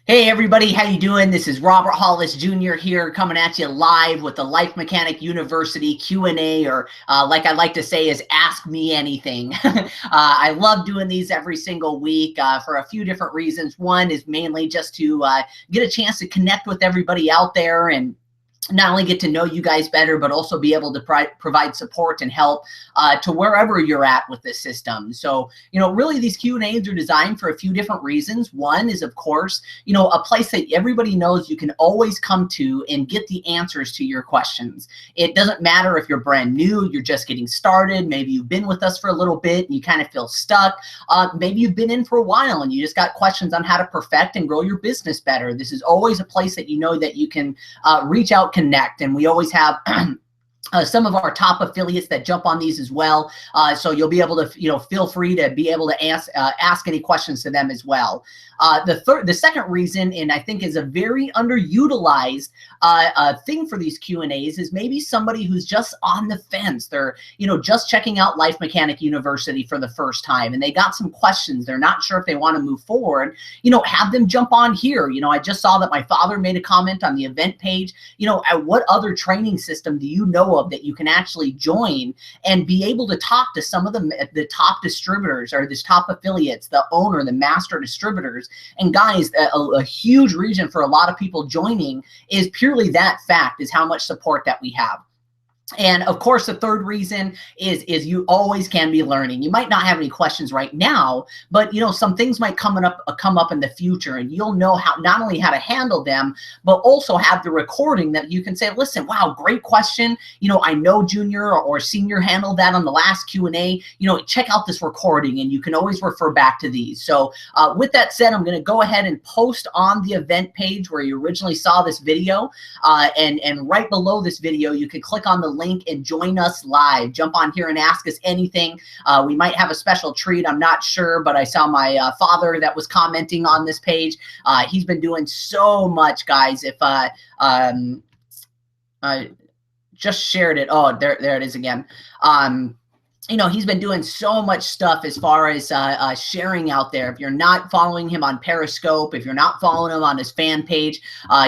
Hey everybody, how you doing? This is Robert Hollis Jr. here coming at you live with the Life Mechanic University Q&A, or like I like to say is Ask Me Anything. I love doing these every single week for a few different reasons. One is mainly just to get a chance to connect with everybody out there and not only get to know you guys better, but also be able to provide support and help to wherever you're at with this system. So, really these Q&As are designed for a few different reasons. One is, of course, a place that everybody knows you can always come to and get the answers to your questions. It doesn't matter if you're brand new, you're just getting started, maybe you've been with us for a little bit and you kind of feel stuck. Maybe you've been in for a while and you just got questions on how to perfect and grow your business better. This is always a place that you know that you can reach out, connect, and we always have some of our top affiliates that jump on these as well. So you'll be able to, feel free to be able to ask any questions to them as well. The second reason, and I think is a very underutilized thing for these Q&As, is maybe somebody who's just on the fence. They're, just checking out Life Mechanic University for the first time, and they got some questions. They're not sure if they want to move forward. Have them jump on here. I just saw that my father made a comment on the event page. What other training system do you know of that you can actually join and be able to talk to some of the top distributors or the top affiliates, the owner, the master distributors? And guys, a huge reason for a lot of people joining is purely that fact, is how much support that we have. And of course, the third reason is you always can be learning. You might not have any questions right now, but some things might come up in the future, and you'll know how, not only how to handle them, but also have the recording that you can say, listen, wow, great question. I know Junior or Senior handled that on the last Q&A. Check out this recording, and you can always refer back to these. So with that said, I'm going to go ahead and post on the event page where you originally saw this video, and right below this video, you can click on the link and join us live. Jump on here and ask us anything. We might have a special treat. I'm not sure, but I saw my father that was commenting on this page. He's been doing so much, guys. If I just shared it. Oh, there it is again. He's been doing so much stuff as far as sharing out there. If you're not following him on Periscope, if you're not following him on his fan page,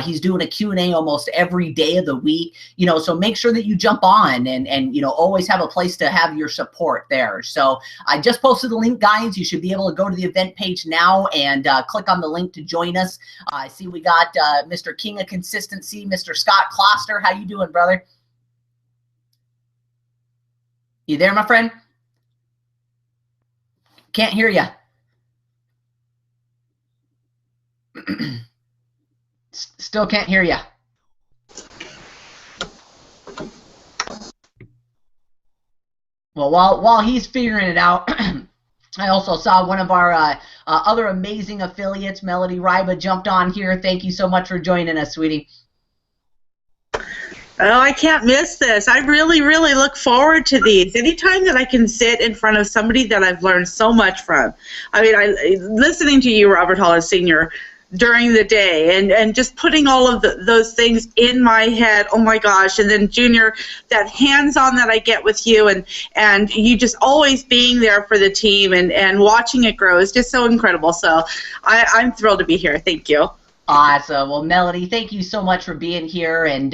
he's doing a Q&A almost every day of the week. So make sure that you jump on and always have a place to have your support there. So I just posted the link, guys. You should be able to go to the event page now and click on the link to join us. I see we got Mr. King of Consistency, Mr. Scott Kloster. How you doing, brother? You there, my friend? Can't hear you. Still can't hear you. Well, while he's figuring it out, I also saw one of our other amazing affiliates, Melody Ryba, jumped on here. Thank you so much for joining us, sweetie. Oh, I can't miss this. I really, really look forward to these. Anytime that I can sit in front of somebody that I've learned so much from. I mean, listening to you, Robert Hollis Sr., during the day and just putting all of those things in my head, oh my gosh, and then Junior, that hands-on that I get with you and you just always being there for the team and watching it grow is just so incredible. So I'm thrilled to be here. Thank you. Awesome. Well, Melody, thank you so much for being here. And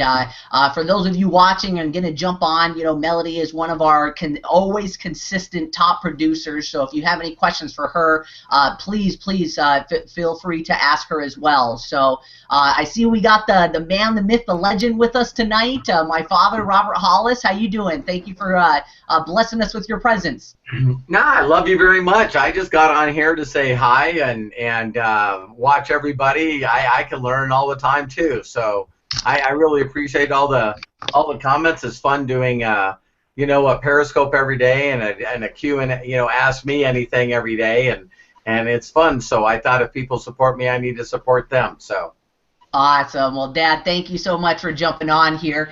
for those of you watching and going to jump on, Melody is one of our always consistent top producers. So if you have any questions for her, please feel free to ask her as well. So I see we got the man, the myth, the legend with us tonight. My father, Robert Hollis. How you doing? Thank you for blessing us with your presence. I love you very much. I just got on here to say hi and watch everybody. I can learn all the time too. So I really appreciate all the comments. It's fun doing a Periscope every day and a Q&A, Ask Me Anything every day, and it's fun. So I thought if people support me, I need to support them. So. Awesome. Well, Dad, thank you so much for jumping on here.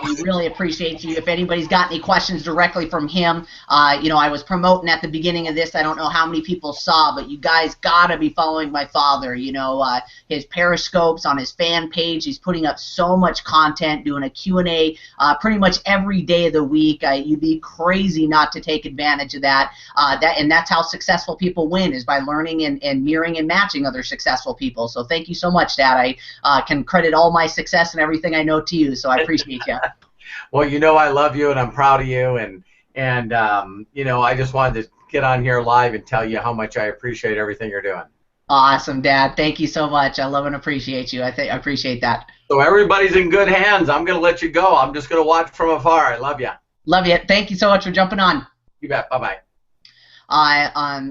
We really appreciate you. If anybody's got any questions directly from him, I was promoting at the beginning of this. I don't know how many people saw, but you guys got to be following my father. His Periscopes on his fan page. He's putting up so much content, doing a Q&A pretty much every day of the week. You'd be crazy not to take advantage of that. And that's how successful people win, is by learning and mirroring and matching other successful people. So thank you so much, Dad. I can credit all my success and everything I know to you, so I appreciate you. Well, I love you and I'm proud of you, and I just wanted to get on here live and tell you how much I appreciate everything you're doing. Awesome, Dad. Thank you so much. I love and appreciate you. I appreciate that. So everybody's in good hands. I'm going to let you go. I'm just going to watch from afar. I love you. Love you. Thank you so much for jumping on. You bet. Bye-bye.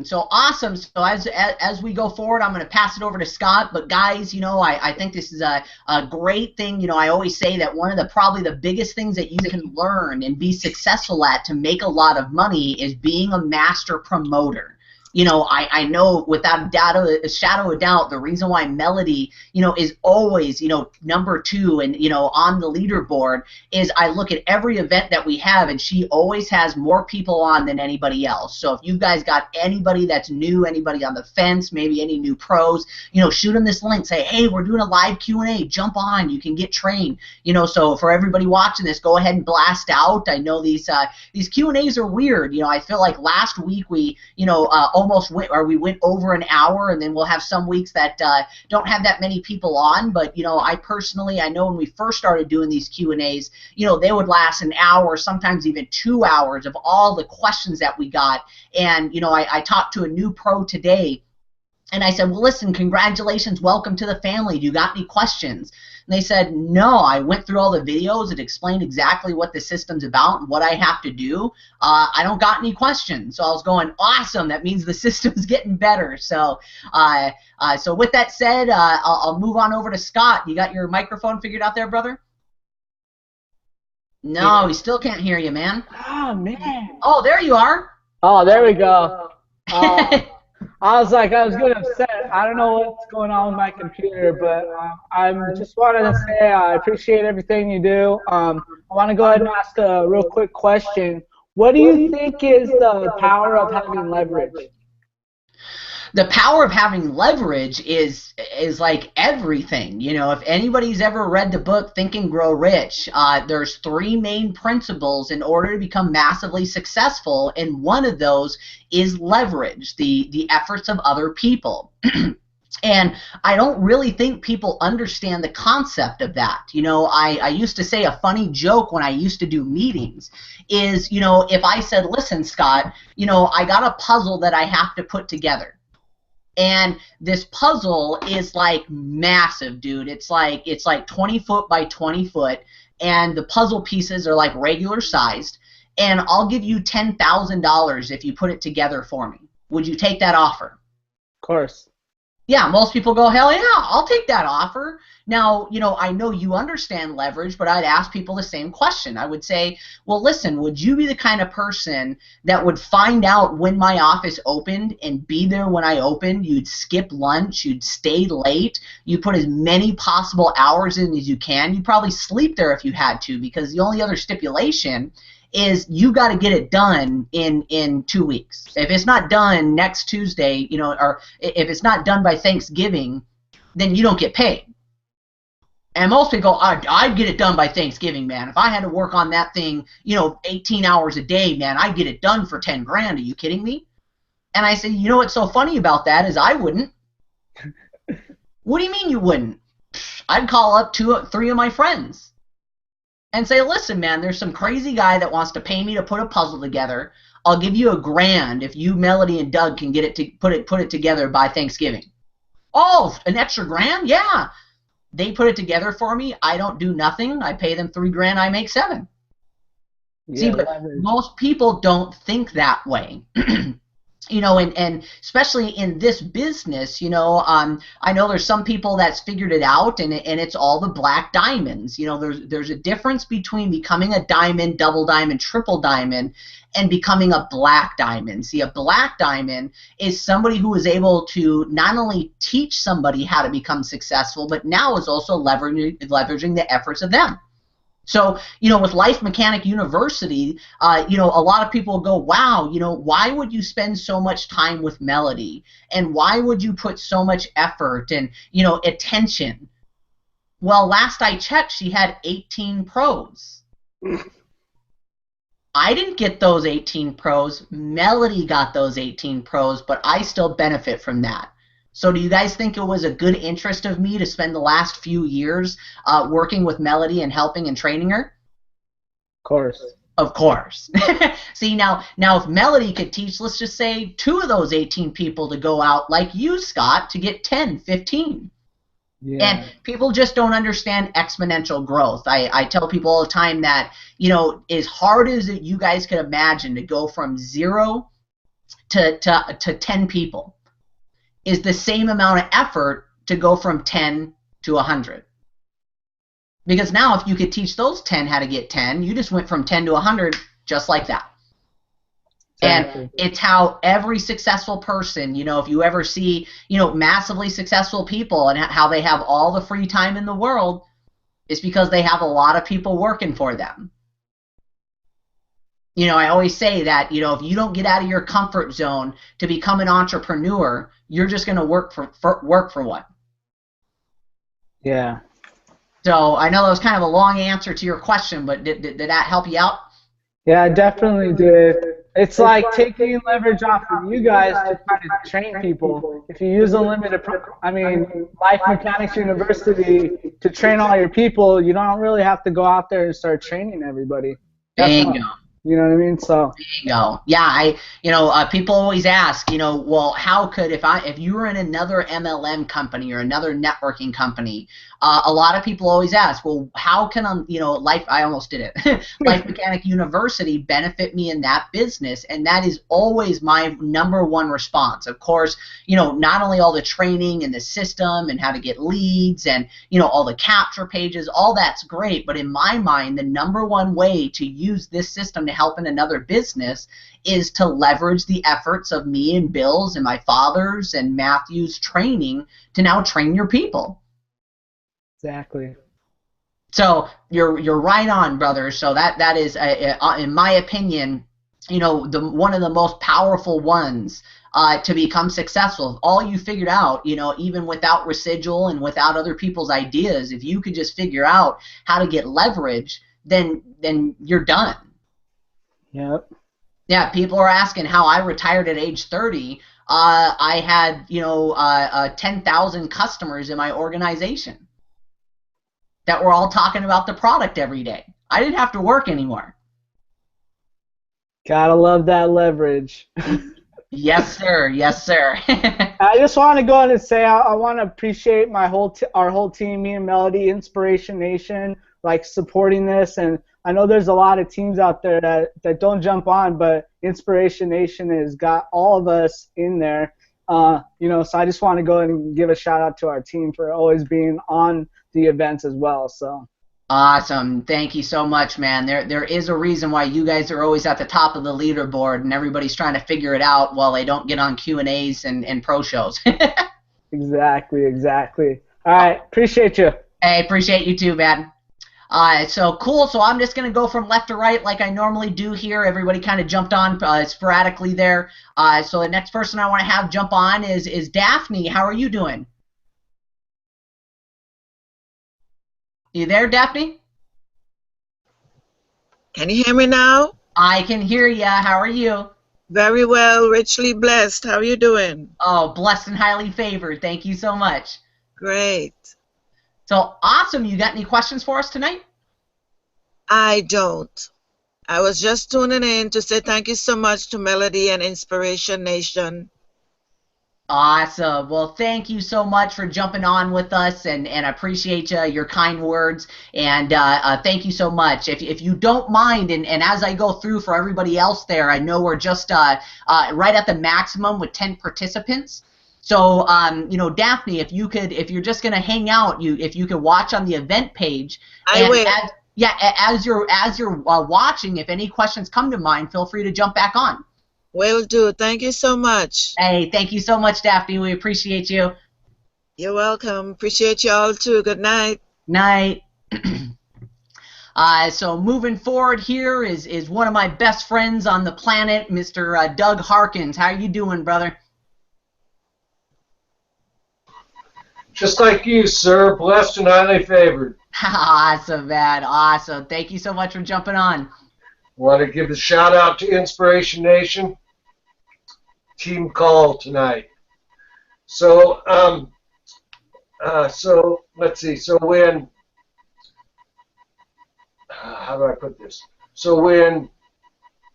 So awesome. So as we go forward, I'm going to pass it over to Scott. But guys, I think this is a great thing. I always say that one of probably the biggest things that you can learn and be successful at to make a lot of money is being a master promoter. I know without a shadow of doubt, the reason why Melody, is always, number 2 and, on the leaderboard is I look at every event that we have and she always has more people on than anybody else. So if you guys got anybody that's new, anybody on the fence, maybe any new pros, shoot them this link, say, hey, we're doing a live Q&A, jump on, you can get trained. So for everybody watching this, go ahead and blast out. I know these Q&As are weird. I feel like last week we, we went over an hour, and then we'll have some weeks that don't have that many people on. But I know when we first started doing these Q&As, they would last an hour, sometimes even 2 hours of all the questions that we got. And I talked to a new pro today, and I said, well, listen, congratulations, welcome to the family. Do you got any questions? And they said, no, I went through all the videos. It explained exactly what the system's about and what I have to do. I don't got any questions. So I was going, awesome. That means the system's getting better. So so with that said, I'll move on over to Scott. You got your microphone figured out there, brother? No, we still can't hear you, man. Oh, man. Oh, there you are. Oh, there we go. I was getting upset. I don't know what's going on with my computer, but I just wanted to say I appreciate everything you do. I want to go ahead and ask a real quick question. What do you think is the power of having leverage? The power of having leverage is like everything. If anybody's ever read the book Think and Grow Rich, there's 3 main principles in order to become massively successful, and one of those is leverage, the efforts of other people. And I don't really think people understand the concept of that. I used to say a funny joke when I used to do meetings is, if I said, listen, Scott, I got a puzzle that I have to put together. And this puzzle is like massive, dude. It's like 20 foot by 20 foot, and the puzzle pieces are like regular sized. And I'll give you $10,000 if you put it together for me. Would you take that offer? Of course. Yeah, most people go, hell yeah, I'll take that offer. Now, I know you understand leverage, but I'd ask people the same question. I would say, well, listen, would you be the kind of person that would find out when my office opened and be there when I opened? You'd skip lunch, you'd stay late, you put as many possible hours in as you can. You'd probably sleep there if you had to, because the only other stipulation is you got to get it done in 2 weeks. If it's not done next Tuesday, or if it's not done by Thanksgiving, then you don't get paid. And most people go, I'd get it done by Thanksgiving, man. If I had to work on that thing, 18 hours a day, man, I'd get it done for 10 grand. Are you kidding me? And I say, what's so funny about that is I wouldn't. What do you mean you wouldn't? I'd call up 2 or 3 of my friends and say, listen, man, there's some crazy guy that wants to pay me to put a puzzle together. I'll give you $1,000 if you, Melody, and Doug can get it to put it together by Thanksgiving. Oh, an extra grand? Yeah. They put it together for me. I don't do nothing. I pay them $3 grand. I make $7. Yeah, see, but most people don't think that way. you know, and especially in this business, you know, I know there's some people that's figured it out, and it's all the black diamonds. You know, there's a difference between becoming a diamond, double diamond, triple diamond, and becoming a black diamond. See, a black diamond is somebody who is able to not only teach somebody how to become successful, but now is also leveraging the efforts of them. So, you know, with Life Mechanic University, you know, a lot of people go, wow, you know, why would you spend so much time with Melody? And why would you put so much effort and, you know, attention? Well, last I checked, she had 18 pros. I didn't get those 18 pros. Melody got those 18 pros, but I still benefit from that. So do you guys think it was a good interest of me to spend the last few years working with Melody and helping and training her? Of course. Of course. See, now if Melody could teach, let's just say 2 of those 18 people to go out like you, Scott, to get 10, 15. Yeah. And people just don't understand exponential growth. I tell people all the time that, you know, as hard as you guys could imagine to go from 0 to 10 people is the same amount of effort to go from 10 to 100. Because now if you could teach those 10 how to get 10, you just went from 10 to 100 just like that. Exactly. And it's how every successful person, you know, if you ever see, you know, massively successful people and how they have all the free time in the world, it's because they have a lot of people working for them. You know, I always say that, you know, if you don't get out of your comfort zone to become an entrepreneur, you're just going to work for what? Yeah. So I know that was kind of a long answer to your question, but did that help you out? Yeah, I definitely did. It's like taking leverage off of you guys to kind of train people. If you use unlimited, Life Mechanics University to train all your people, you don't really have to go out there and start training everybody. Bingo. You know what I mean? So. Bingo. Yeah, people always ask, you know, well, how could if you were in another MLM company or another networking company, a lot of people always ask, well, how can I almost did it. Life Mechanic University benefit me in that business? And that is always my number one response. Of course, you know, not only all the training and the system and how to get leads and, you know, all the capture pages, all that's great. But in my mind, the number one way to use this system to help in another business is to leverage the efforts of me and Bill's and my father's and Matthew's training to now train your people. Exactly. So you're right on, brother. So that is, in my opinion, you know, one of the most powerful ones to become successful. If all you figured out, you know, even without residual and without other people's ideas, if you could just figure out how to get leverage, then you're done. Yep. Yeah, people are asking how I retired at age 30. I had, you know, 10,000 customers in my organization that were all talking about the product every day. I didn't have to work anymore. Gotta love that leverage. Yes, sir. Yes, sir. I just want to go ahead and say I want to appreciate our whole team, me and Melody, Inspiration Nation, like supporting this. And I know there's a lot of teams out there that don't jump on, but Inspiration Nation has got all of us in there. You know, so I just want to go ahead and give a shout out to our team for always being on the events as well. So awesome. Thank you so much, man. There is a reason why you guys are always at the top of the leaderboard and everybody's trying to figure it out while they don't get on Q&As and pro shows. Exactly. All right, appreciate you. Hey, appreciate you too, man. So cool. So I'm just going to go from left to right like I normally do here. Everybody kind of jumped on sporadically there. So the next person I want to have jump on is Daphne. How are you doing? You there, Daphne? Can you hear me now? I can hear you. How are you? Very well, richly blessed. How are you doing? Oh, blessed and highly favored. Thank you so much. Great. So awesome. You got any questions for us tonight? I don't. I was just tuning in to say thank you so much to Melody and Inspiration Nation. Awesome. Well, thank you so much for jumping on with us, and I appreciate your kind words, and thank you so much. If you don't mind, and as I go through for everybody else there, I know we're just right at the maximum with 10 participants. So, you know, Daphne, if you're just gonna hang out, if you could watch on the event page. I will. As you're watching, if any questions come to mind, feel free to jump back on. Will do. Thank you so much. Hey, thank you so much, Daphne. We appreciate you. You're welcome. Appreciate you all too. Good night. Night. So moving forward here is one of my best friends on the planet, Mr. Doug Harkins. How are you doing, brother? Just like you, sir. Blessed and highly favored. Awesome, man. Awesome. Thank you so much for jumping on. Want to give a shout out to Inspiration Nation. Team call tonight. So, so let's see. So when, how do I put this? So when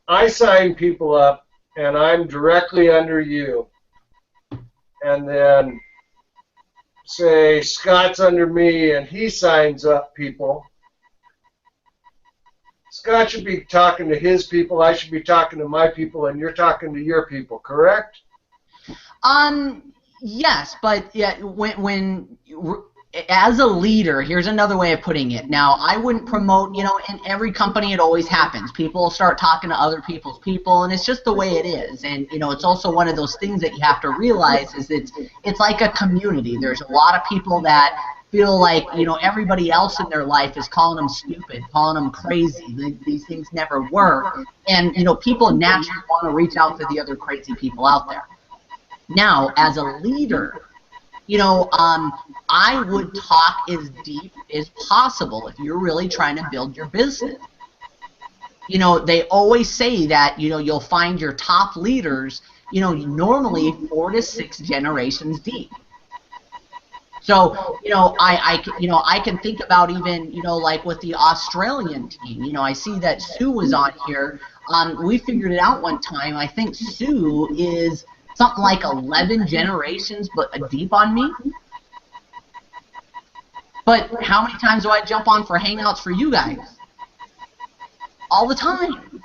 I sign people up and I'm directly under you, and then say Scott's under me and he signs up people, Scott should be talking to his people, I should be talking to my people, and you're talking to your people, correct? Yes, but yeah, when as a leader, here's another way of putting it. Now, I wouldn't promote, you know, in every company it always happens. People start talking to other people's people, and it's just the way it is. And, you know, it's also one of those things that you have to realize is it's like a community. There's a lot of people that feel like, you know, everybody else in their life is calling them stupid, calling them crazy. These things never work. And, you know, people naturally want to reach out to the other crazy people out there. Now, as a leader, you know, I would talk as deep as possible if you're really trying to build your business. You know, they always say that, you know, you'll find your top leaders, you know, normally 4 to 6 generations deep. So, you know, I can think about even, you know, like with the Australian team. You know, I see that Sue was on here. We figured it out one time. I think Sue is something like 11 generations but deep on me. But how many times do I jump on for hangouts for you guys? All the time.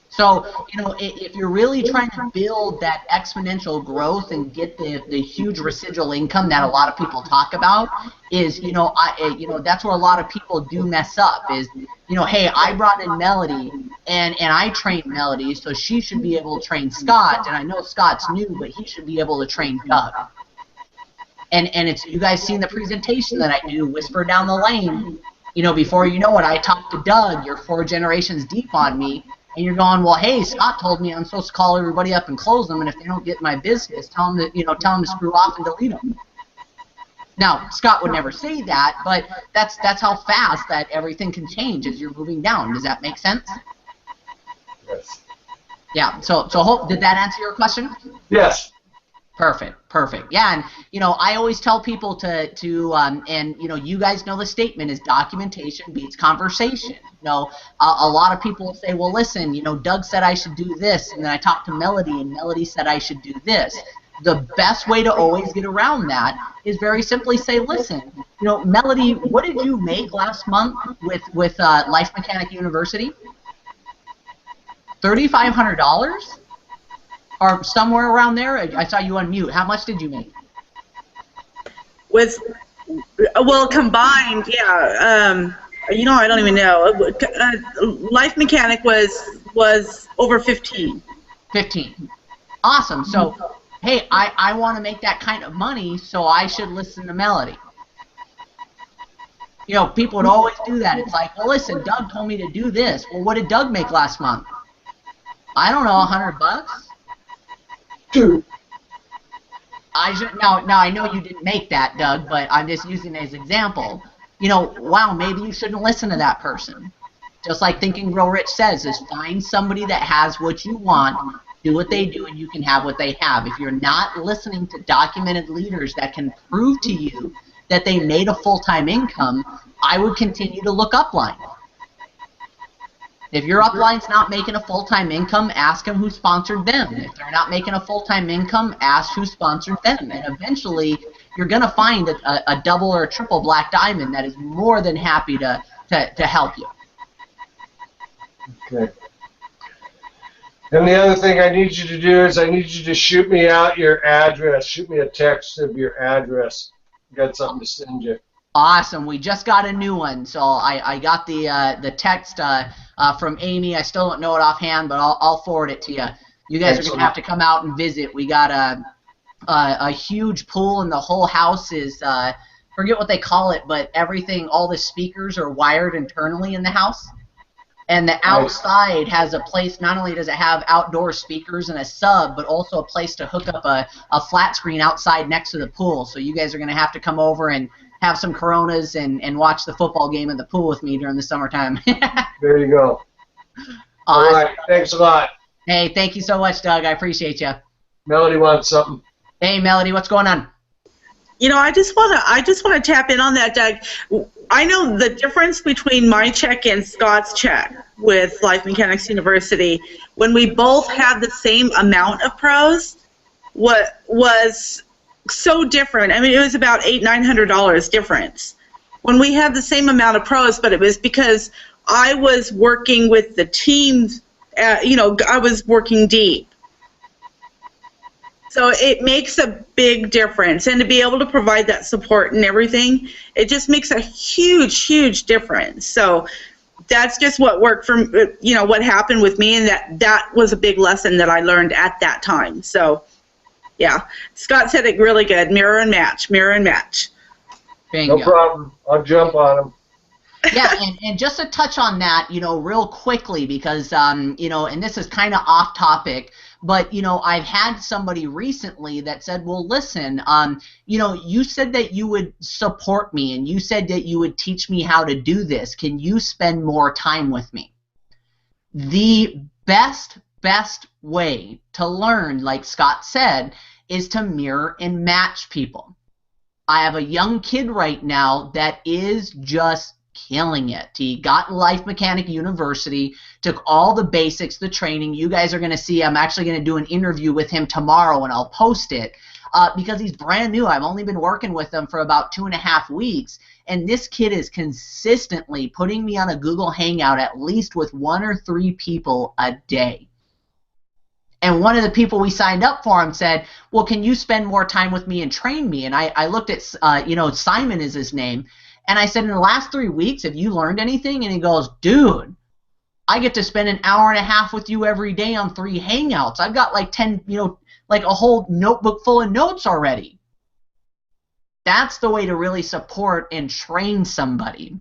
So, you know, if you're really trying to build that exponential growth and get the huge residual income that a lot of people talk about, is, you know, that's where a lot of people do mess up. Is, you know, hey, I brought in Melody and I trained Melody, so she should be able to train Scott, and I know Scott's new, but he should be able to train Doug. And it's, you guys seen the presentation that I do, Whisper Down the Lane. You know, before you know it, I talked to Doug, you're 4 generations deep on me. And you're going, well, hey, Scott told me I'm supposed to call everybody up and close them, and if they don't get my business, tell them to screw off and delete them. Now, Scott would never say that, but that's how fast that everything can change as you're moving down. Does that make sense? Yes. Yeah. So did that answer your question? Yes. Perfect. Yeah, and you know, I always tell people and you know, you guys know the statement is documentation beats conversation. You know, a lot of people say, well, listen, you know, Doug said I should do this, and then I talked to Melody, and Melody said I should do this. The best way to always get around that is very simply say, listen, you know, Melody, what did you make last month with Life Mechanic University? $3,500? Or somewhere around there? I saw you on mute. How much did you make? With, well, combined, yeah. You know, I don't even know. Life Mechanic was over 15. 15. Awesome. So, hey, I want to make that kind of money, so I should listen to Melody. You know, people would always do that. It's like, well, listen, Doug told me to do this. Well, what did Doug make last month? I don't know, $100? Two. Now I know you didn't make that, Doug, but I'm just using it as an example. You know, wow, maybe you shouldn't listen to that person. Just like Think and Grow Rich says, is find somebody that has what you want, do what they do, and you can have what they have. If you're not listening to documented leaders that can prove to you that they made a full-time income, I would continue to look upline. If your upline's not making a full-time income, ask them who sponsored them. If they're not making a full-time income, ask who sponsored them. And eventually, you're going to find a double or a triple black diamond that is more than happy to help you. Okay. And the other thing I need you to do is I need you to shoot me out your address. Shoot me a text of your address. Got something to send you. Awesome. We just got a new one. So I got the text from Amy. I still don't know it offhand, but I'll forward it to you. You guys are going to have to come out and visit. We got a huge pool, and the whole house is, forget what they call it, but everything, all the speakers are wired internally in the house. And the outside has a place, not only does it have outdoor speakers and a sub, but also a place to hook up a flat screen outside next to the pool. So you guys are going to have to come over and have some Coronas and watch the football game in the pool with me during the summertime. There you go. Awesome. All right. Thanks a lot. Hey, thank you so much, Doug. I appreciate you. Melody wants something. Hey, Melody, what's going on? You know, I just want to tap in on that, Doug. I know the difference between my check and Scott's check with Life Mechanics University. When we both had the same amount of pros, what was so different. I mean, it was about $800-900 difference. When we had the same amount of pros, but it was because I was working with the team. You know, I was working deep. So it makes a big difference, and to be able to provide that support and everything, it just makes a huge, huge difference. So that's just what worked for, you know, what happened with me, and that was a big lesson that I learned at that time. So, yeah, Scott said it really good. Mirror and match, mirror and match. Bingo. No problem. I'll jump on them. Yeah, and just to touch on that, you know, real quickly, because, you know, and this is kind of off topic, but, you know, I've had somebody recently that said, well, listen, you know, you said that you would support me, and you said that you would teach me how to do this. Can you spend more time with me? The best way to learn, like Scott said, is to mirror and match people. I have a young kid right now that is just killing it. He got Life Mechanic University, took all the basics, the training. You guys are going to see, I'm actually going to do an interview with him tomorrow, and I'll post it because he's brand new. I've only been working with him for about 2.5 weeks, and this kid is consistently putting me on a Google Hangout at least with 1 or 3 people a day. And one of the people we signed up for him said, well, can you spend more time with me and train me? And I looked at, you know, Simon is his name. And I said, in the last 3 weeks, have you learned anything? And he goes, dude, I get to spend an hour and a half with you every day on 3 Hangouts. I've got like 10, you know, like a whole notebook full of notes already. That's the way to really support and train somebody,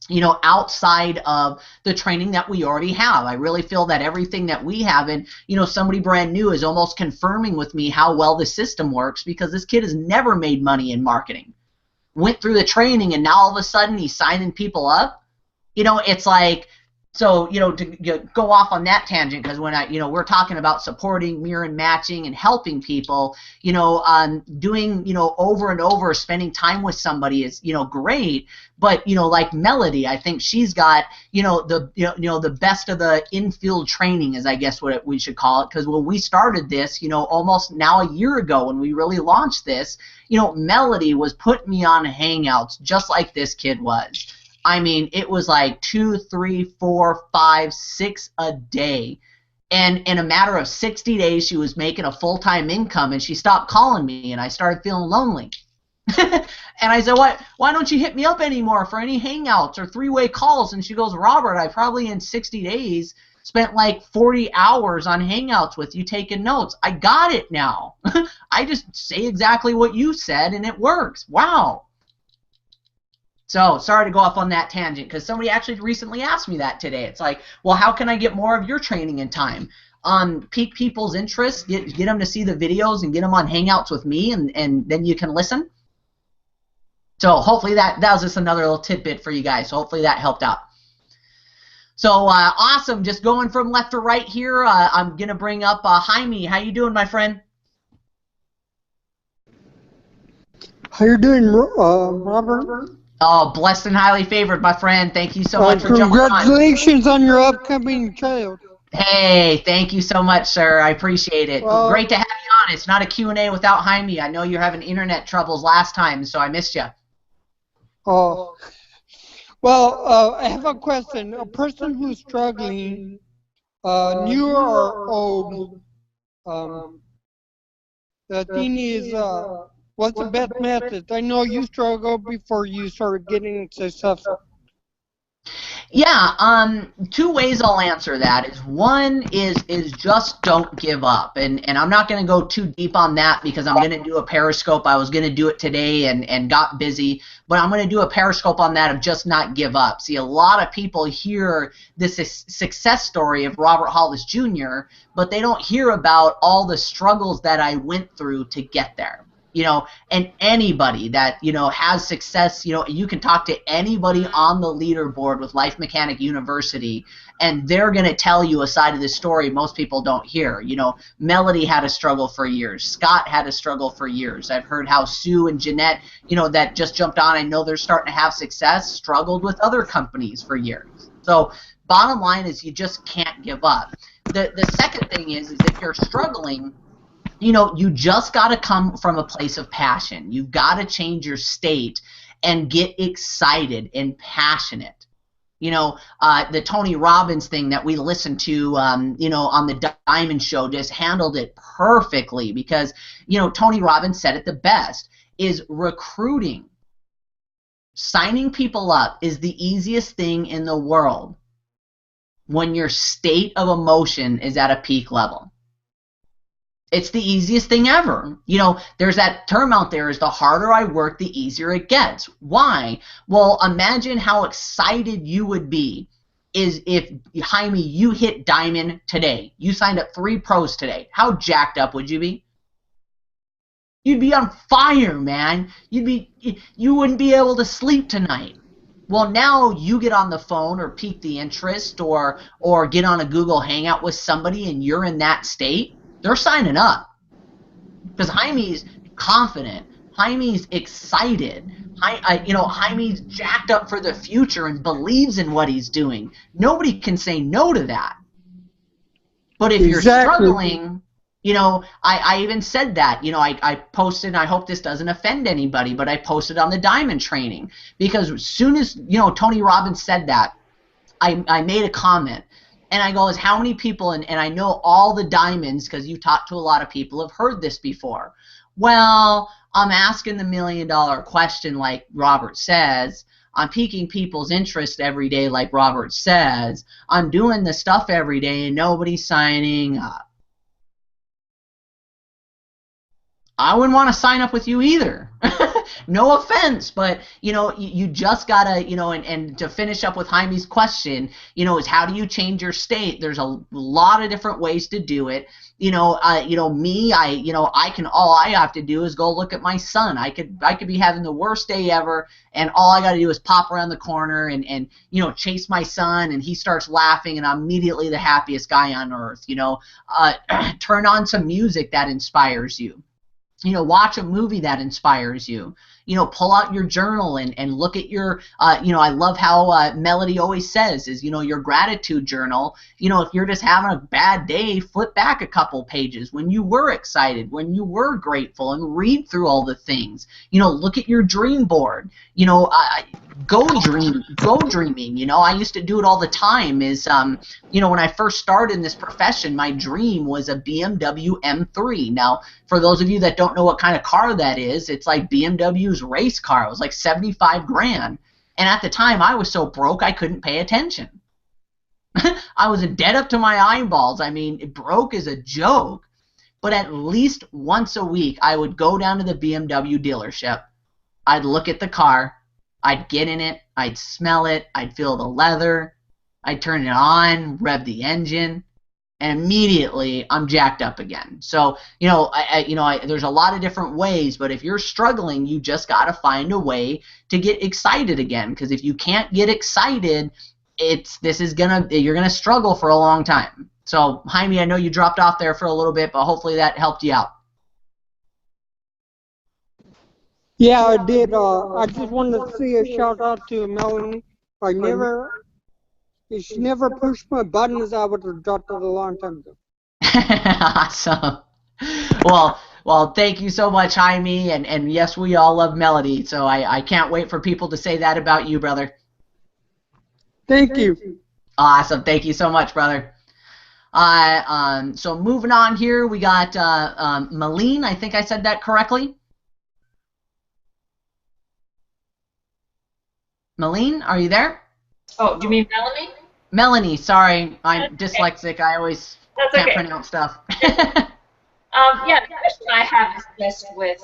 you know, outside of the training that we already have. I really feel that everything that we have, and, you know, somebody brand new is almost confirming with me how well the system works, because this kid has never made money in marketing. Went through the training, and now all of a sudden he's signing people up. You know, it's like, so, you know, to go off on that tangent, because when you know, we're talking about supporting, mirror and matching, and helping people, you know, doing, you know, over and over, spending time with somebody is, you know, great. But, you know, like Melody, I think she's got, you know, the best of the infield training, is I guess what we should call it. Because when we started this, you know, almost now a year ago, when we really launched this, you know, Melody was putting me on Hangouts just like this kid was. I mean, it was like 2, 3, 4, 5, 6 a day. And in a matter of 60 days, she was making a full-time income, and she stopped calling me, and I started feeling lonely. And I said, why don't you hit me up anymore for any Hangouts or 3-way calls? And she goes, Robert, I probably in 60 days spent like 40 hours on Hangouts with you taking notes. I got it now. I just say exactly what you said, and it works. Wow. So, sorry to go off on that tangent, because somebody actually recently asked me that today. It's like, well, how can I get more of your training in time? Pique people's interest, get them to see the videos and get them on Hangouts with me, and then you can listen. So, hopefully that was just another little tidbit for you guys. So, hopefully that helped out. So, awesome. Just going from left to right here, I'm going to bring up Jaime. How you doing, my friend? How you doing, Robert? Oh, blessed and highly favored, my friend. Thank you so much for jumping on. Congratulations on your upcoming child. Hey, thank you so much, sir. I appreciate it. Well, Great to have you on. It's not a Q&A without Jaime. I know you're having internet troubles last time, so I missed you. Oh. Well, I have a question. A person who's struggling, new or old, the thing is, what's the best method? I know you struggled before you started getting successful. Yeah, two ways I'll answer that is one is just don't give up, and I'm not going to go too deep on that because I'm going to do a Periscope. I was going to do it today and got busy, but I'm going to do a Periscope on that of just not give up. See, a lot of people hear this success story of Robert Hollis Jr., but they don't hear about all the struggles that I went through to get there. You know, and anybody that, you know, has success, you know, you can talk to anybody on the leaderboard with Life Mechanic University, and they're going to tell you a side of the story most people don't hear. You know, Melody had a struggle for years. Scott had a struggle for years. I've heard how Sue and Jeanette, you know, that just jumped on, I know they're starting to have success, struggled with other companies for years. So bottom line is you just can't give up. The second thing is if you're struggling, you know, you just got to come from a place of passion. You've got to change your state and get excited and passionate. You know, the Tony Robbins thing that we listened to, you know, on the Diamond Show just handled it perfectly because, you know, Tony Robbins said it the best, is recruiting. Signing people up is the easiest thing in the world when your state of emotion is at a peak level. It's the easiest thing ever. You know, there's that term out there is the harder I work, the easier it gets. Why? Well, imagine how excited you would be is if, Jaime, you hit Diamond today. You signed up 3 pros today. How jacked up would you be? You'd be on fire, man. You wouldn't be able to sleep tonight. Well, now you get on the phone or pique the interest or get on a Google Hangout with somebody and you're in that state. They're signing up because Jaime's confident. Jaime's excited. You know, Jaime's jacked up for the future and believes in what he's doing. Nobody can say no to that. But if you're struggling, you know, I even said that. You know, I posted, and I hope this doesn't offend anybody, but I posted on the Diamond training because as soon as, you know, Tony Robbins said that, I made a comment. And I go, how many people, and I know all the diamonds, because you talked to a lot of people, have heard this before. Well, I'm asking the $1 million question like Robert says. I'm piquing people's interest every day like Robert says. I'm doing the stuff every day and nobody's signing up. I wouldn't want to sign up with you either. No offense, but, you know, you just got to, you know, and to finish up with Jaime's question, you know, is how do you change your state? There's a lot of different ways to do it. You know, me, all I have to do is go look at my son. I could be having the worst day ever, and all I got to do is pop around the corner and, you know, chase my son, and he starts laughing, and I'm immediately the happiest guy on earth, you know. Turn on some music that inspires you. You know, watch a movie that inspires you. You know, pull out your journal and look at your, you know, I love how Melody always says is, you know, your gratitude journal. You know, if you're just having a bad day, flip back a couple pages when you were excited, when you were grateful, and read through all the things. You know, look at your dream board. You know, go dreaming. You know, I used to do it all the time. Is you know, when I first started in this profession, my dream was a BMW M3. Now, for those of you that don't know what kind of car that is, it's like BMW's race car. It was like 75 grand. And at the time, I was so broke I couldn't pay attention. I was in debt up to my eyeballs. I mean, broke is a joke. But at least once a week, I would go down to the BMW dealership. I'd look at the car. I'd get in it. I'd smell it. I'd feel the leather. I'd turn it on, rev the engine, and immediately I'm jacked up again. So, you know, there's a lot of different ways, but if you're struggling, you just got to find a way to get excited again. Because if you can't get excited, you're gonna struggle for a long time. So, Jaime, I know you dropped off there for a little bit, but hopefully that helped you out. Yeah, I did. I just wanted to say a shout out to Melanie. I never, if she never pushed my buttons, I would have dropped it a long time ago. Awesome. Well, thank you so much, Jaime, and yes, we all love Melody, so I can't wait for people to say that about you, brother. Thank you. Awesome. Thank you so much, brother. So moving on here, we got Malene. I think I said that correctly. Malene, are you there? Oh, do you mean Melanie? Melanie, sorry. I'm dyslexic. I always can't pronounce stuff. Yeah, the question I have is just with,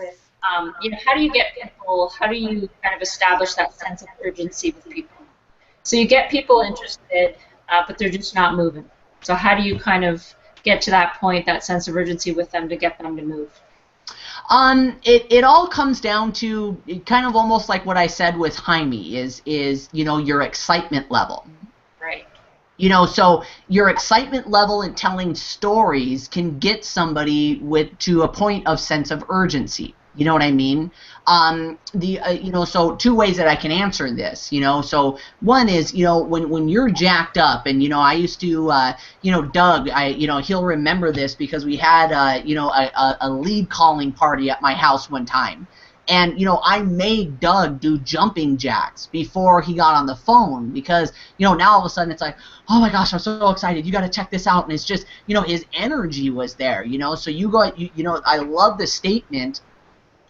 you know, how do you get people, how do you kind of establish that sense of urgency with people? So you get people interested, but they're just not moving. So how do you kind of get to that point, that sense of urgency with them to get them to move? It all comes down to kind of almost like what I said with Jaime is you know, your excitement level. Right. You know, so your excitement level in telling stories can get somebody to a point of sense of urgency. You know what I mean? You know, so two ways that I can answer this, you know. So one is, you know, when you're jacked up, and, you know, I used to, you know, Doug, you know, he'll remember this because we had, you know, a lead calling party at my house one time. And, you know, I made Doug do jumping jacks before he got on the phone because, you know, now all of a sudden it's like, oh my gosh, I'm so excited. You got to check this out. And it's just, you know, his energy was there, you know. So you know, I love the statement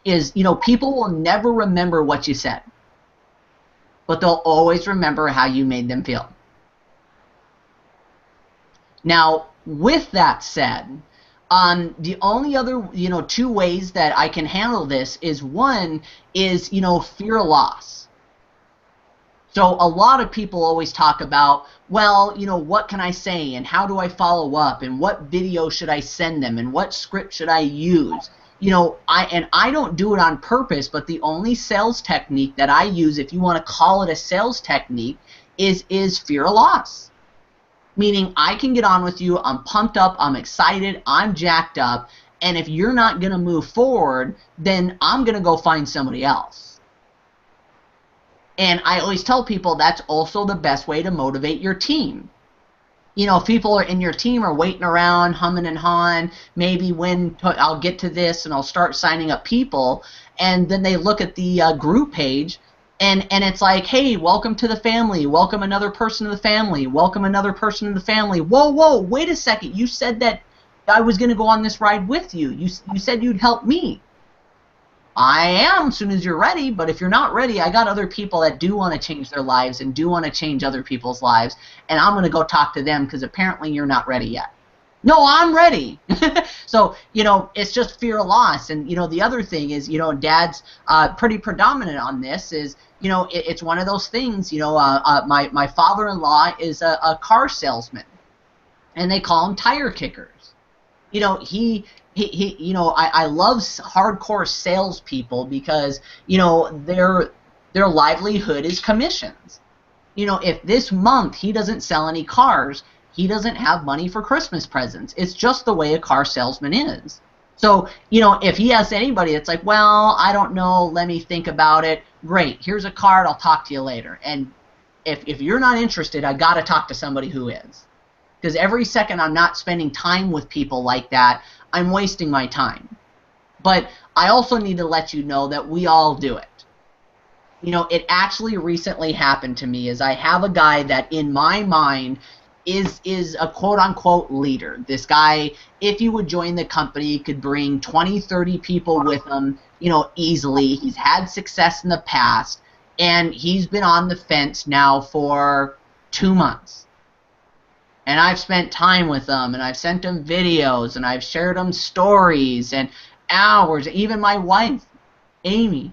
is, you know, people will never remember what you said, but they'll always remember how you made them feel. Now, with that said, the only other, you know, two ways that I can handle this is one is, you know, fear of loss. So a lot of people always talk about, well, you know, what can I say and how do I follow up and what video should I send them and what script should I use? You know, I don't do it on purpose, but the only sales technique that I use, if you want to call it a sales technique, is fear of loss. Meaning I can get on with you, I'm pumped up, I'm excited, I'm jacked up, and if you're not going to move forward, then I'm going to go find somebody else. And I always tell people that's also the best way to motivate your team. You know, if people in your team are waiting around, humming and hawing, maybe when I'll get to this and I'll start signing up people, and then they look at the group page, and it's like, hey, welcome to the family, welcome another person to the family, welcome another person to the family. Whoa, wait a second, you said that I was going to go on this ride with you. You said you'd help me. I am as soon as you're ready, but if you're not ready, I got other people that do want to change their lives and do want to change other people's lives, and I'm going to go talk to them because apparently you're not ready yet. No, I'm ready. So, you know, it's just fear of loss. And, you know, the other thing is, you know, Dad's pretty predominant on this is, you know, it's one of those things, you know, my father-in-law is a car salesman, and they call him tire kickers. You know, you know, I love hardcore salespeople because, you know, their livelihood is commissions. You know, if this month he doesn't sell any cars, he doesn't have money for Christmas presents. It's just the way a car salesman is. So, you know, if he has anybody that's like, well, I don't know, let me think about it. Great, here's a card, I'll talk to you later. And if you're not interested, I got to talk to somebody who is. Because every second I'm not spending time with people like that, I'm wasting my time. But I also need to let you know that we all do it. You know, it actually recently happened to me is I have a guy that in my mind is a quote-unquote leader. This guy, if you would join the company, could bring 20, 30 people with him, you know, easily. He's had success in the past, and he's been on the fence now for 2 months. And I've spent time with him, and I've sent him videos, and I've shared him stories and hours. Even my wife, Amy.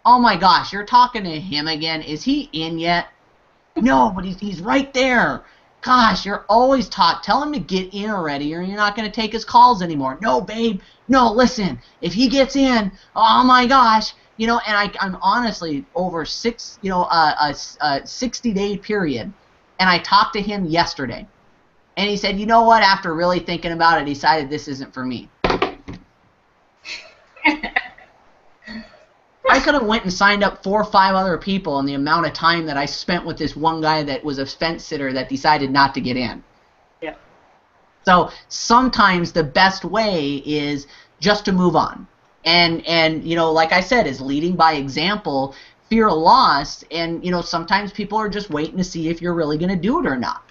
Oh my gosh, you're talking to him again. Is he in yet? No, but he's right there. Gosh, you're always tell him to get in already, or you're not going to take his calls anymore. No, babe. No, listen. If he gets in, oh my gosh. You know, and I'm honestly over a 60-day period. And I talked to him yesterday, and he said, you know what, after really thinking about it, he decided this isn't for me. I could have went and signed up 4 or 5 other people in the amount of time that I spent with this one guy that was a fence sitter that decided not to get in. Yeah. So sometimes the best way is just to move on. And you know, like I said, is leading by example, fear of loss, and you know, sometimes people are just waiting to see if you're really going to do it or not.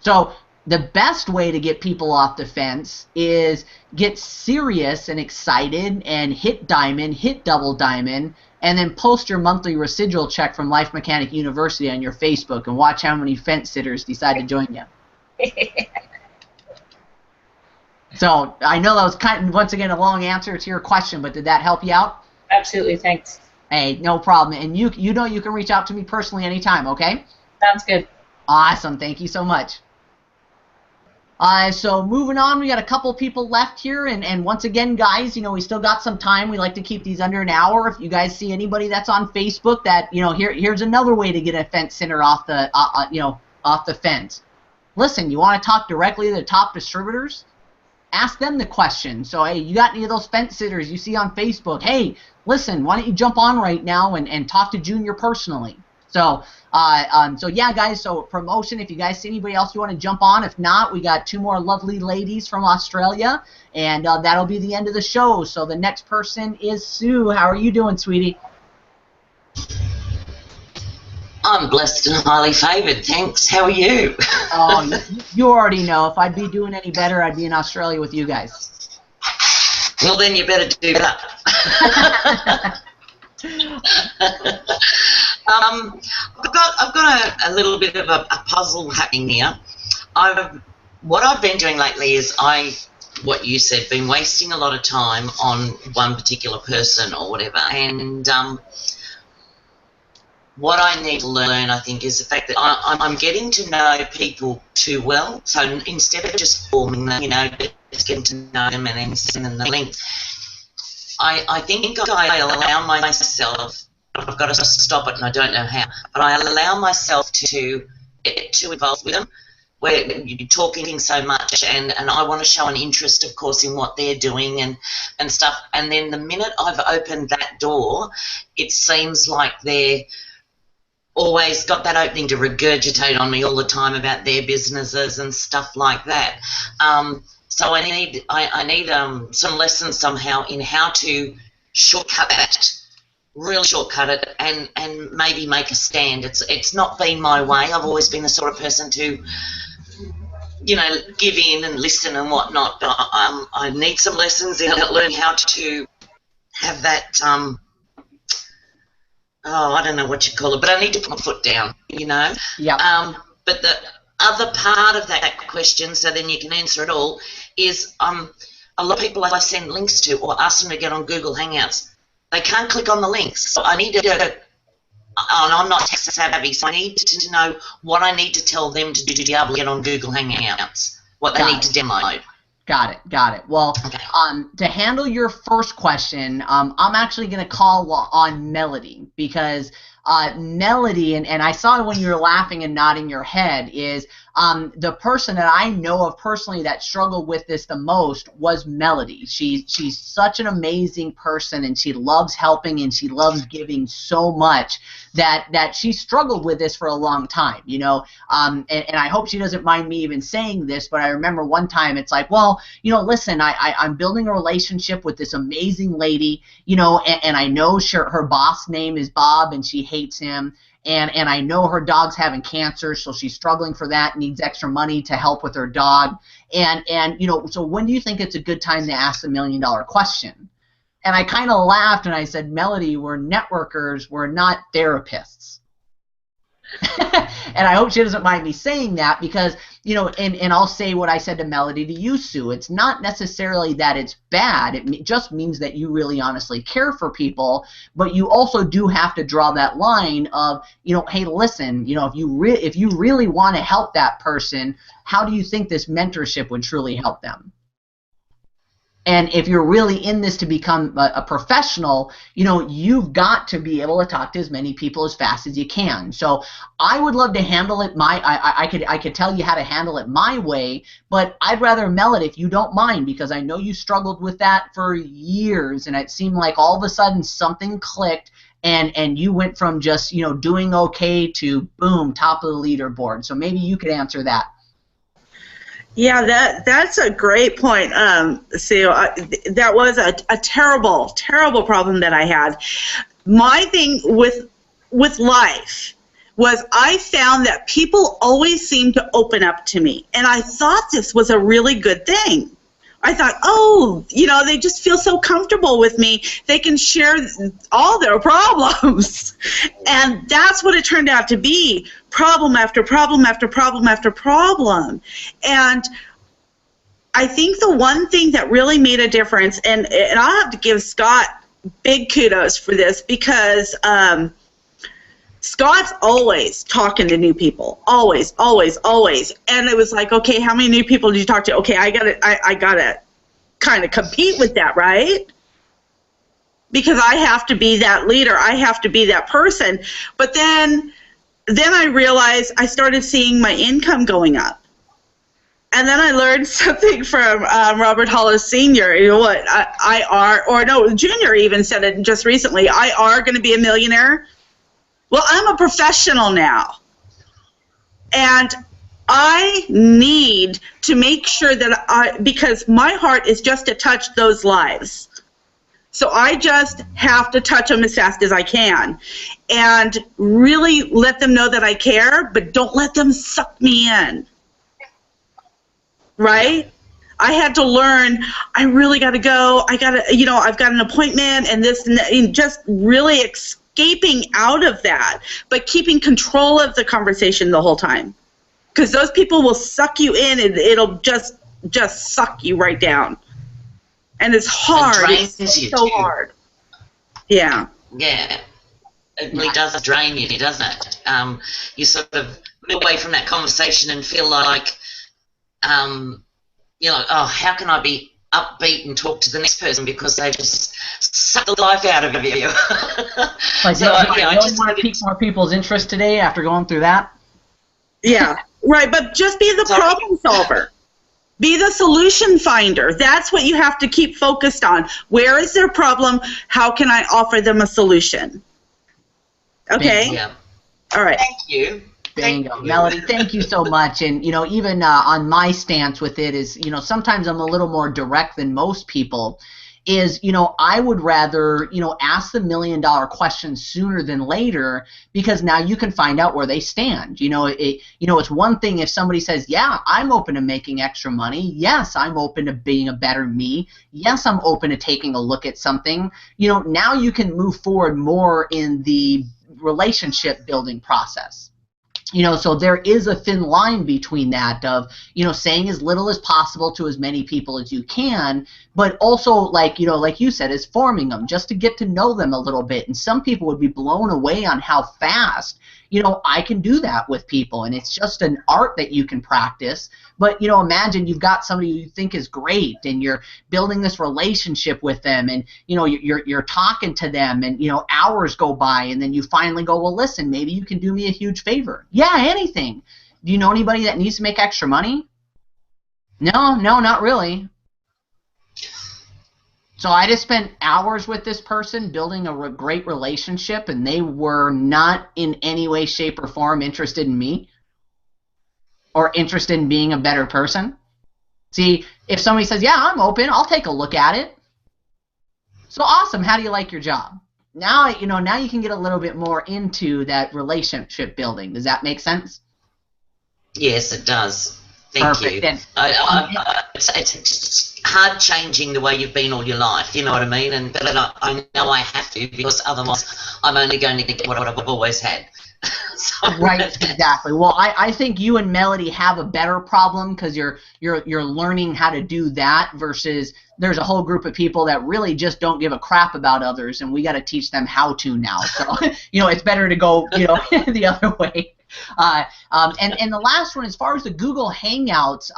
So the best way to get people off the fence is get serious and excited and hit diamond, hit double diamond, and then post your monthly residual check from Life Mechanic University on your Facebook and watch how many fence sitters decide to join you. So I know that was kind of, once again, a long answer to your question, but did that help you out? Absolutely, thanks. Hey, no problem. And you know you can reach out to me personally anytime, okay? Sounds good. Awesome. Thank you so much. So moving on, we got a couple people left here, and once again, guys, you know, we still got some time. We like to keep these under an hour. If you guys see anybody that's on Facebook that, you know, here's another way to get a fence sitter off the, off the fence. Listen, you want to talk directly to the top distributors? Ask them the question. So, hey, you got any of those fence sitters you see on Facebook? Hey, listen, why don't you jump on right now and talk to Junior personally? So, so yeah, guys, so promotion, if you guys see anybody else you want to jump on. If not, we got 2 more lovely ladies from Australia, and that'll be the end of the show. So the next person is Sue. How are you doing, sweetie? I'm blessed and highly favored, thanks. How are you? Oh, you already know. If I'd be doing any better, I'd be in Australia with you guys. Well, then you better do that. I've got a little bit of a puzzle happening here. What I've been doing lately is what you said, been wasting a lot of time on one particular person or whatever, and what I need to learn, I think, is the fact that I'm getting to know people too well. So instead of just forming them, you know, just getting to know them and then sending them the link, I think I allow myself, I've got to stop it and I don't know how, but I allow myself to get too involved with them, where you're talking so much and I want to show an interest, of course, in what they're doing and stuff. And then the minute I've opened that door, it seems like they're always got that opening to regurgitate on me all the time about their businesses and stuff like that. So I need some lessons somehow in how to shortcut that, real shortcut it, and maybe make a stand. It's not been my way. I've always been the sort of person to, you know, give in and listen and whatnot. But I need some lessons in learning how to have that. I don't know what you call it, but I need to put my foot down, you know. Yeah. But the other part of that question, so then you can answer it all, is a lot of people I send links to or ask them to get on Google Hangouts, they can't click on the links. So I need to, and I'm not tech savvy, so I need to know what I need to tell them to do to be able to get on Google Hangouts, what they need to download. Got it. Well, okay. To handle your first question, I'm actually going to call on Melody, because Melody, and I saw when you were laughing and nodding your head, is the person that I know of personally that struggled with this the most was Melody. She's such an amazing person, and she loves helping and she loves giving so much that she struggled with this for a long time, you know. And I hope she doesn't mind me even saying this, but I remember one time it's like, well, you know, listen, I'm building a relationship with this amazing lady, you know, and I know her boss name is Bob and she hates him. And I know her dog's having cancer, so she's struggling for that, needs extra money to help with her dog. And you know, so when do you think it's a good time to ask the $1 million question? And I kind of laughed and I said, Melody, we're networkers, we're not therapists. And I hope she doesn't mind me saying that, because, you know, and I'll say what I said to Melody to you, Sue. It's not necessarily that it's bad. It just means that you really honestly care for people, but you also do have to draw that line of, you know, hey, listen, you know, if you really want to help that person, how do you think this mentorship would truly help them? And if you're really in this to become a professional, you know, you've got to be able to talk to as many people as fast as you can. So I would love to handle it I could tell you how to handle it my way, but I'd rather, Mel, if you don't mind, because I know you struggled with that for years, and it seemed like all of a sudden something clicked, and you went from just, you know, doing okay to boom, top of the leaderboard. So maybe you could answer that. Yeah, that's a great point, Sue. That was a terrible, terrible problem that I had. My thing with life was I found that people always seemed to open up to me, and I thought this was a really good thing. I thought, oh, you know, they just feel so comfortable with me. They can share all their problems. And that's what it turned out to be, problem after problem after problem after problem. And I think the one thing that really made a difference, and I'll have to give Scott big kudos for this, because Scott's always talking to new people, always, always, always. And it was like, okay, how many new people did you talk to? Okay, I gotta kind of compete with that, right? Because I have to be that leader, I have to be that person. But then I realized I started seeing my income going up. And then I learned something from Robert Hollis Sr. You know what, Junior even said it just recently, IR going to be a millionaire? Well, I'm a professional now, and I need to make sure that because my heart is just to touch those lives. So I just have to touch them as fast as I can and really let them know that I care, but don't let them suck me in, right? I had to learn, I really got to go, I've got an appointment and this and that, and just really escaping out of that, but keeping control of the conversation the whole time. Because those people will suck you in, and it'll just suck you right down. And it's hard. It's so hard. Yeah. Yeah. It really does drain you, doesn't it? You sort of move away from that conversation and feel like, you know, oh, how can I be upbeat and talk to the next person because they just suck the life out of you. Like, so, I just want to pique more people's interest today after going through that. Yeah, right, but just be the problem solver. Be the solution finder. That's what you have to keep focused on. Where is their problem? How can I offer them a solution? Okay? Yeah. All right. Thank you. Bingo. Melody, thank you so much. And, you know, even on my stance with it is, you know, sometimes I'm a little more direct than most people. Is, you know, I would rather, you know, ask the $1 million question sooner than later, because now you can find out where they stand. You know, it's one thing if somebody says, yeah, I'm open to making extra money. Yes, I'm open to being a better me. Yes, I'm open to taking a look at something. You know, now you can move forward more in the relationship building process. You know, so there is a thin line between that of, you know, saying as little as possible to as many people as you can, but also, like, you know, like you said, is forming them just to get to know them a little bit. And some people would be blown away on how fast, you know, I can do that with people. And it's just an art that you can practice. But, you know, imagine you've got somebody you think is great and you're building this relationship with them and, you know, you're talking to them and, you know, hours go by and then you finally go, well, listen, maybe you can do me a huge favor. Yeah, anything. Do you know anybody that needs to make extra money? No, not really. So I just spent hours with this person building a great relationship, and they were not in any way, shape, or form interested in me or interested in being a better person. See, if somebody says, yeah, I'm open, I'll take a look at it. So awesome, how do you like your job? Now, you know, now you can get a little bit more into that relationship building. Does that make sense? Yes, it does. Thank Perfect. you. Then, it's hard changing the way you've been all your life, you know what I mean? But I know I have to, because otherwise I'm only going to get what I've always had. So, right, exactly. Well, I think you and Melody have a better problem because you're learning how to do that versus there's a whole group of people that really just don't give a crap about others, and we got to teach them how to now. So, you know, it's better to go, you know, the other way. And the last one, as far as the Google Hangouts,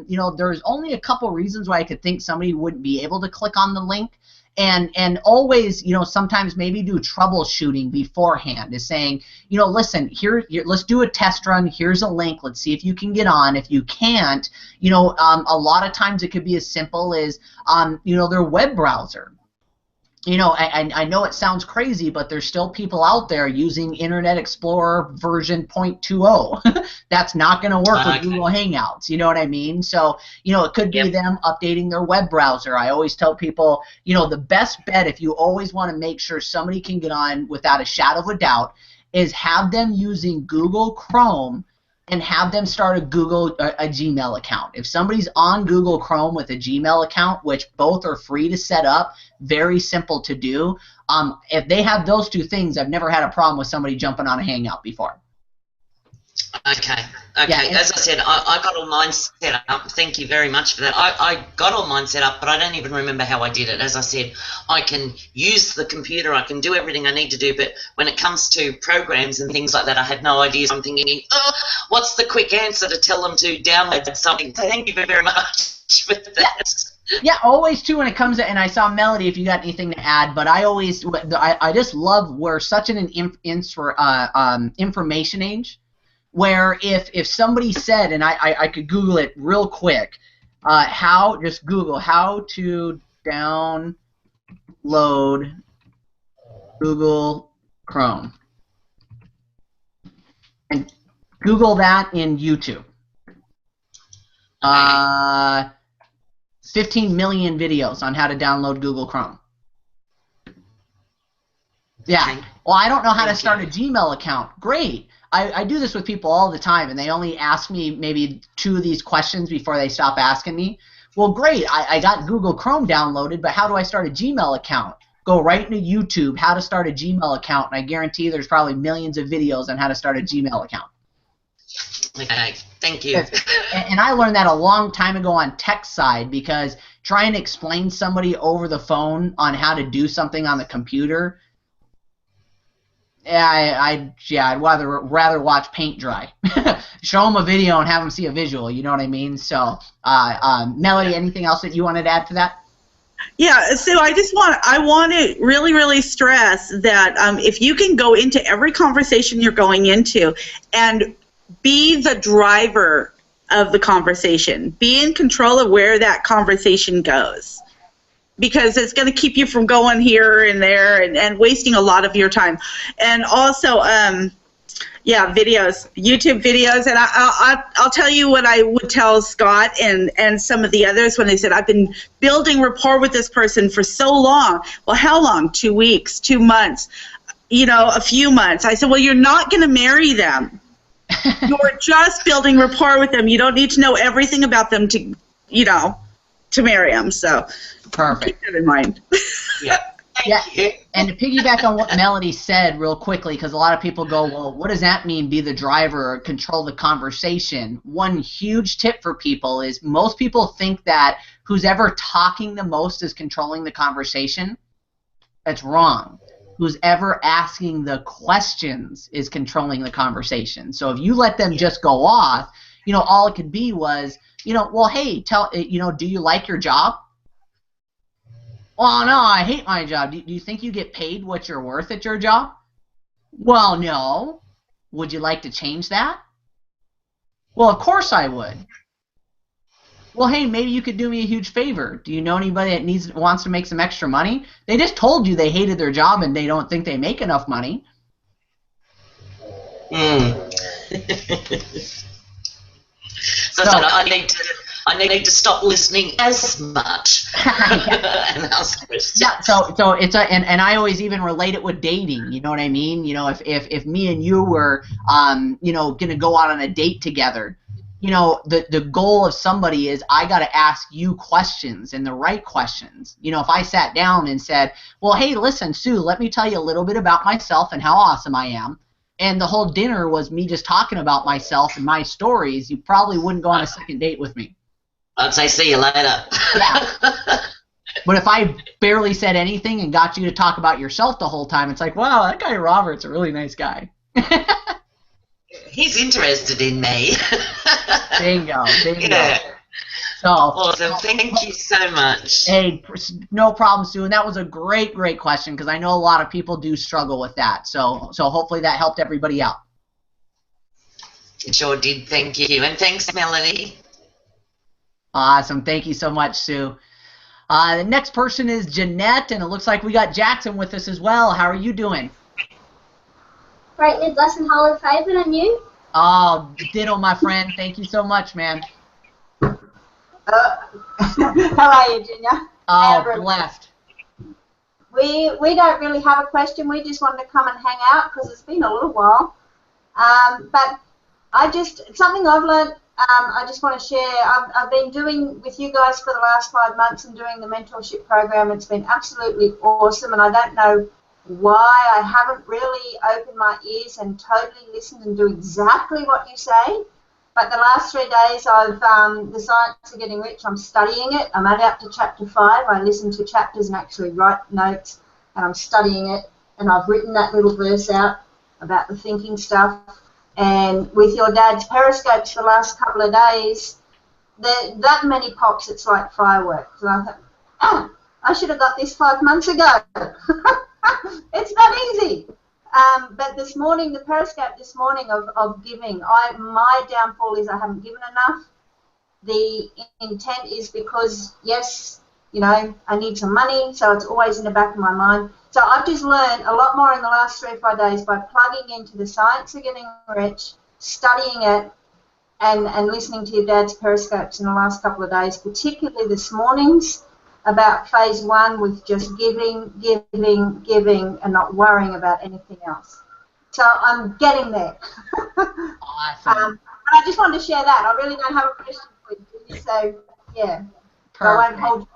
you know, there's only a couple reasons why I could think somebody wouldn't be able to click on the link. And always, you know, sometimes maybe do troubleshooting beforehand, is saying, you know, listen, here let's do a test run. Here's a link. Let's see if you can get on. If you can't, you know, a lot of times it could be as simple as, you know, their web browser. You know, I know it sounds crazy, but there's still people out there using Internet Explorer version 0.20. That's not going to work with Google Hangouts. You know what I mean? So, you know, it could be them updating their web browser. I always tell people, you know, the best bet, if you always want to make sure somebody can get on without a shadow of a doubt, is have them using Google Chrome and have them start a Gmail account. If somebody's on Google Chrome with a Gmail account, which both are free to set up, very simple to do, if they have those two things, I've never had a problem with somebody jumping on a Hangout before. Okay. As I said, I got all mine set up. Thank you very much for that. I got all mine set up, but I don't even remember how I did it. As I said, I can use the computer, I can do everything I need to do, but when it comes to programs and things like that, I had no idea. I'm thinking, oh, what's the quick answer to tell them to download something? So thank you very much for that. Yeah, always too when it comes to, and I saw Melody if you got anything to add, but I just love, we're such an information age, where if somebody said, and I could Google it real quick, just Google how to download Google Chrome, and Google that in YouTube. 15 million videos on how to download Google Chrome. Yeah. Well, I don't know how to start a Gmail account. Great. I do this with people all the time, and they only ask me maybe 2 of these questions before they stop asking me. Well, great. I got Google Chrome downloaded, but how do I start a Gmail account? Go right into YouTube, how to start a Gmail account, and I guarantee there's probably millions of videos on how to start a Gmail account. Okay, thank you. And I learned that a long time ago on tech side, because trying to explain somebody over the phone on how to do something on the computer, I'd rather watch paint dry. Show them a video and have them see a visual. You know what I mean? So, Melody, anything else that you wanted to add to that? Yeah, so I want to really, really stress that if you can go into every conversation you're going into and be the driver of the conversation, be in control of where that conversation goes, because it's going to keep you from going here and there and wasting a lot of your time. And also, yeah, videos, YouTube videos, and I'll tell you what I would tell Scott and some of the others when they said, I've been building rapport with this person for so long. Well, how long? 2 weeks, 2 months, you know, a few months. I said, well, you're not going to marry them. You're just building rapport with them. You don't need to know everything about them to, you know, to marry them. So perfect. Keep that in mind. Yeah. Yeah, and to piggyback on what Melody said real quickly, because a lot of people go, well, what does that mean, be the driver or control the conversation? One huge tip for people is most people think that who's ever talking the most is controlling the conversation. That's wrong. Who's ever asking the questions is controlling the conversation. So if you let them just go off, you know, all it could be was, you know, well, hey, you know, do you like your job? Well, no, I hate my job. Do you think you get paid what you're worth at your job? Well, no. Would you like to change that? Well, of course I would. Well, hey, maybe you could do me a huge favor. Do you know anybody that wants to make some extra money? They just told you they hated their job and they don't think they make enough money. So I need to stop listening as much and ask questions. Yeah, so it's and I always even relate it with dating. You know what I mean? You know, if me and you were you know, gonna go out on a date together, you know, the goal of somebody is I got to ask you questions, and the right questions. You know, if I sat down and said, well, hey, listen, Sue, let me tell you a little bit about myself and how awesome I am, and the whole dinner was me just talking about myself and my stories, you probably wouldn't go on a second date with me. I'd say see you later. Yeah. But if I barely said anything and got you to talk about yourself the whole time, it's like, wow, that guy Robert's a really nice guy. He's interested in me. Bingo. Yeah. So Awesome. Thank you so much. hey, no problem, Sue. And that was a great question because I know a lot of people do struggle with that. So hopefully that helped everybody out. It sure did. Thank you. And thanks, Melody. Awesome. Thank you so much, Sue. The next person is Jeanette, and it looks like we got Jackson with us as well. How are you doing? Greatly blessed and highly favored, and you? Oh, ditto, my friend. Thank you so much, man. How are you, Junior? Oh, blessed. We don't really have a question. We just wanted to come and hang out because it's been a little while. But something I've learned, I just want to share. I've been doing with you guys for the last 5 months and doing the mentorship program. It's been absolutely awesome, and I don't know why I haven't really opened my ears and totally listened and do exactly what you say. But the last 3 days, I've the Science of Getting Rich. I'm studying it. I'm up to chapter 5. I listen to chapters and actually write notes, and I'm studying it. And I've written that little verse out about the thinking stuff. And with your dad's periscopes the last couple of days, that many pops, it's like fireworks. And I thought, oh, I should have got this 5 months ago. It's not easy. But this morning, the periscope this morning of giving, my downfall is I haven't given enough. The intent is because, yes, you know, I need some money, so it's always in the back of my mind. So I've just learned a lot more in the last 3 or 5 days by plugging into the Science of Getting Rich, studying it, and listening to your dad's periscopes in the last couple of days, particularly this morning's about phase 1 with just giving, and not worrying about anything else. So I'm getting there. Awesome. But I just wanted to share that. I really don't have a question for you. So, yeah. Perfect. I won't hold you.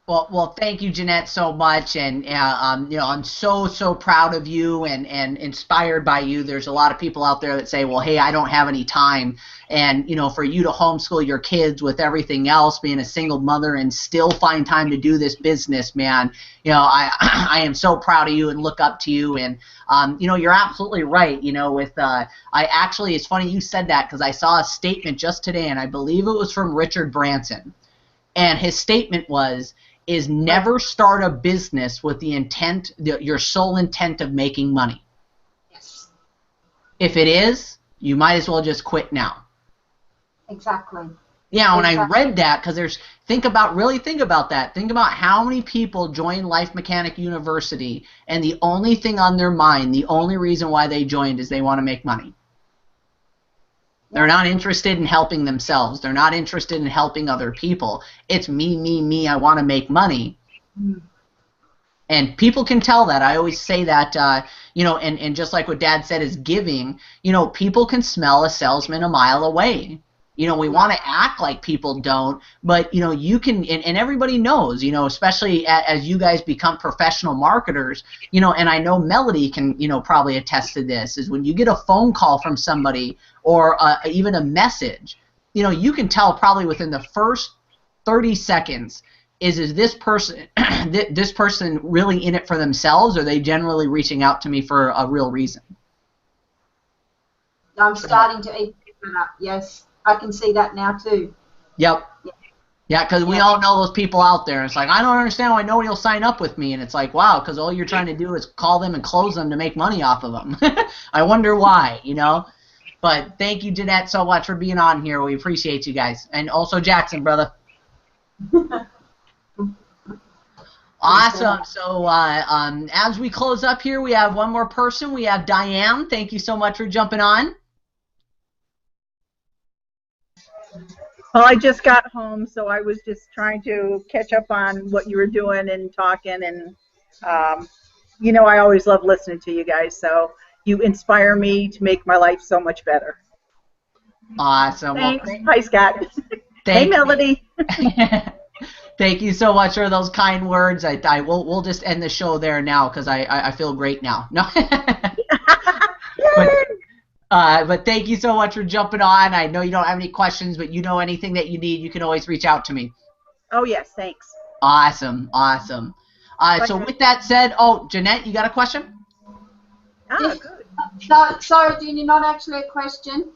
Well, thank you, Jeanette, so much, and you know, I'm so proud of you and inspired by you. There's a lot of people out there that say, well, hey, I don't have any time, and you know, for you to homeschool your kids with everything else, being a single mother, and still find time to do this business, man, you know, I am so proud of you and look up to you, and you know, you're absolutely right. You know, with it's funny you said that because I saw a statement just today, and I believe it was from Richard Branson, and his statement is never start a business with the intent, your sole intent of making money. Yes. If it is, you might as well just quit now. Exactly. Yeah, when I read that, because think about that. Think about how many people join Life Mechanic University, and the only thing on their mind, the only reason why they joined is they want to make money. They're not interested in helping themselves. They're not interested in helping other people. It's me, I want to make money. Mm. And people can tell that. I always say that, you know, and just like what Dad said is giving, you know, people can smell a salesman a mile away. You know, we want to act like people don't, but, you know, you can, and everybody knows, you know, especially as you guys become professional marketers, you know, and I know Melody can, you know, probably attest to this, is when you get a phone call from somebody or even a message, you know, you can tell probably within the first 30 seconds, is this person this person really in it for themselves, or are they generally reaching out to me for a real reason? I'm starting to eat that up, yes. I can see that now too. Yep. Yeah, because we all know those people out there. It's like, I don't understand why nobody will sign up with me. And it's like, wow, because all you're trying to do is call them and close them to make money off of them. I wonder why, you know. But thank you, Jeanette, so much for being on here. We appreciate you guys. And also Jackson, brother. Awesome. So as we close up here, we have one more person. We have Diane. Thank you so much for jumping on. Well, I just got home, so I was just trying to catch up on what you were doing and talking, and you know, I always love listening to you guys, so you inspire me to make my life so much better. Awesome. Thanks. Well, hi, Scott. Hey, Melody. Thank you so much for those kind words. We'll just end the show there now because I feel great now. No. But thank you so much for jumping on. I know you don't have any questions, but you know anything that you need, you can always reach out to me. Oh, yes, thanks. Awesome, awesome. So with that said, oh, Jeanette, you got a question? Ah, good. So, sorry, Junior, not actually a question.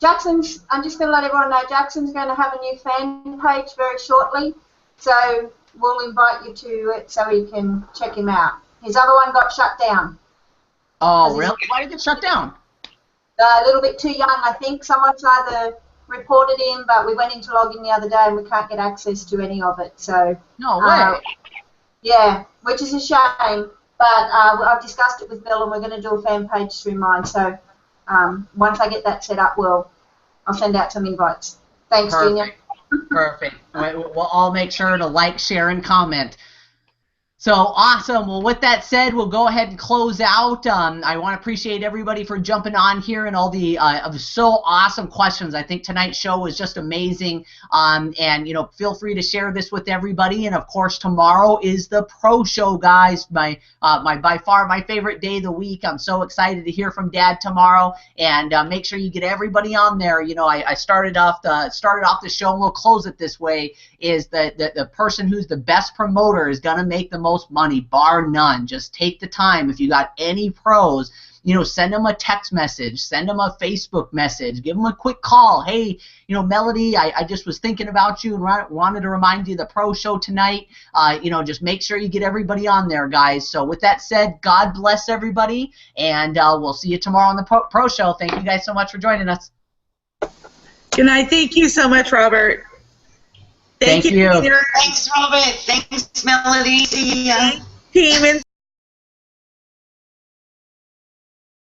Jackson's, I'm just going to let everyone know, Jackson's going to have a new fan page very shortly. So we'll invite you to it so you can check him out. His other one got shut down. Oh, really? Why did it get shut down? A little bit too young, I think. Someone's either reported him, but we went into login the other day and we can't get access to any of it. So no way. Yeah, which is a shame. But I've discussed it with Bill, and we're going to do a fan page through mine. So once I get that set up, I'll send out some invites. Thanks, Junior. Perfect. We'll all make sure to like, share, and comment. So awesome. Well, with that said, we'll go ahead and close out. I want to appreciate everybody for jumping on here and all the so awesome questions. I think tonight's show was just amazing. And you know, feel free to share this with everybody. And of course, tomorrow is the Pro Show, guys. My by far my favorite day of the week. I'm so excited to hear from Dad tomorrow. And make sure you get everybody on there. You know, I started off the show, and we'll close it this way. Is that the person who's the best promoter is gonna make the most money, bar none. Just take the time. If you got any pros, you know, send them a text message, send them a Facebook message, give them a quick call. Hey, you know, Melody, I just was thinking about you and wanted to remind you of the Pro Show tonight. You know, just make sure you get everybody on there, guys. So with that said, God bless everybody, and we'll see you tomorrow on the Pro Show. Thank you guys so much for joining us. Good night. Thank you so much, Robert. Thank you. Thanks, Robert. Thanks, Melody. See ya. Team